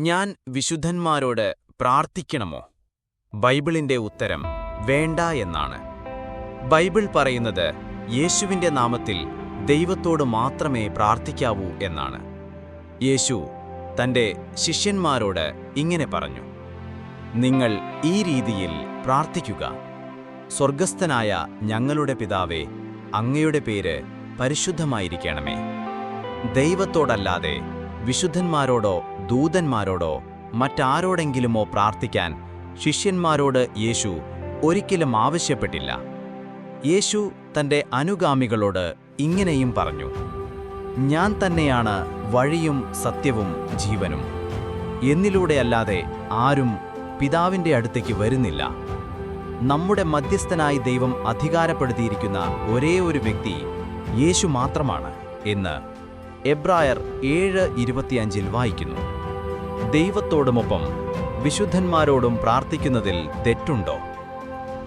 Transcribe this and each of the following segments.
ഞാൻ വിശുദ്ധന്മാരോട് പ്രാർത്ഥിക്കണമോ? ബൈബിളിന്റെ ഉത്തരം വേണ്ട എന്നാണ്. ബൈബിൾ പറയുന്നത് യേശുവിന്റെ നാമത്തിൽ ദൈവത്തോട് മാത്രമേ പ്രാർത്ഥിക്കാവൂ എന്നാണ്. യേശു തന്റെ ശിഷ്യന്മാരോട് ഇങ്ങനെ പറഞ്ഞു: നിങ്ങൾ ഈ രീതിയിൽ പ്രാർത്ഥിക്കുക: സ്വർഗസ്ഥനായ ഞങ്ങളുടെ പിതാവേ, അങ്ങയുടെ പേര് പരിശുദ്ധമായിരിക്കണമേ. ദൈവത്തോടല്ലാതെ വിശുദ്ധന്മാരോടോ ദൂതന്മാരോടോ മറ്റാരോടെങ്കിലുമോ പ്രാർത്ഥിക്കാൻ ശിഷ്യന്മാരോട് യേശു ഒരിക്കലും ആവശ്യപ്പെട്ടില്ല. യേശു തന്റെ അനുഗാമികളോട് ഇങ്ങനെയും പറഞ്ഞു: ഞാൻ തന്നെയാണ് വഴിയും സത്യവും ജീവനും. എന്നിലൂടെയല്ലാതെ ആരും പിതാവിന്റെ അടുത്തേക്ക് വരുന്നില്ല. നമ്മുടെ മധ്യസ്ഥനായി ദൈവം അധികാരപ്പെടുത്തിയിരിക്കുന്ന ഒരേ ഒരു വ്യക്തി യേശു മാത്രമാണ് എന്ന് എബ്രായർ 7:25 വായിക്കുന്നു. ദൈവത്തോടുമൊപ്പം വിശുദ്ധന്മാരോടും പ്രാർത്ഥിക്കുന്നതിൽ തെറ്റുണ്ടോ?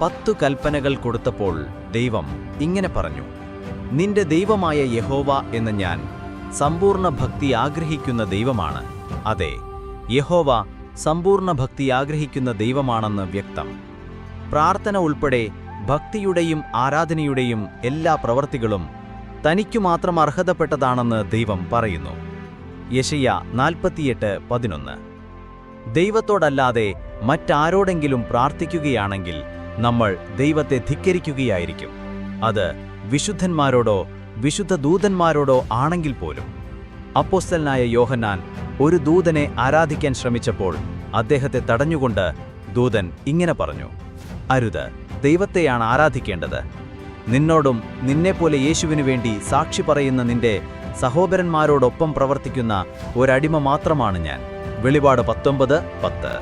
10 കൽപ്പനകൾ കൊടുത്തപ്പോൾ ദൈവം ഇങ്ങനെ പറഞ്ഞു: നിന്റെ ദൈവമായ യഹോവ എന്ന ഞാൻ സമ്പൂർണ്ണ ഭക്തി ആഗ്രഹിക്കുന്ന ദൈവമാണ്. അതെ, യഹോവ സമ്പൂർണ്ണ ഭക്തി ആഗ്രഹിക്കുന്ന ദൈവമാണെന്ന് വ്യക്തം. പ്രാർത്ഥന ഉൾപ്പെടെ ഭക്തിയുടെയും ആരാധനയുടെയും എല്ലാ പ്രവൃത്തികളും തനിക്കു മാത്രം അർഹതപ്പെട്ടതാണെന്ന് ദൈവം പറയുന്നു. യെശയ്യാ 48:11. ദൈവത്തോടല്ലാതെ മറ്റാരോടെങ്കിലും പ്രാർത്ഥിക്കുകയാണെങ്കിൽ നമ്മൾ ദൈവത്തെ ധിക്കരിക്കുകയായിരിക്കും. അത് വിശുദ്ധന്മാരോടോ വിശുദ്ധ ദൂതന്മാരോടോ ആണെങ്കിൽ പോലും. അപ്പോസ്തലനായ യോഹന്നാൻ ഒരു ദൂതനെ ആരാധിക്കാൻ ശ്രമിച്ചപ്പോൾ അദ്ദേഹത്തെ തടഞ്ഞുകൊണ്ട് ദൂതൻ ഇങ്ങനെ പറഞ്ഞു: അരുത്, ദൈവത്തെയാണ് ആരാധിക്കേണ്ടത്. നിന്നോടും നിന്നെപ്പോലെ യേശുവിനു വേണ്ടി സാക്ഷി പറയുന്ന നിന്റെ സഹോദരന്മാരോടൊപ്പം പ്രവർത്തിക്കുന്ന ഒരടിമ മാത്രമാണ് ഞാൻ. വെളിപാട് 19:10.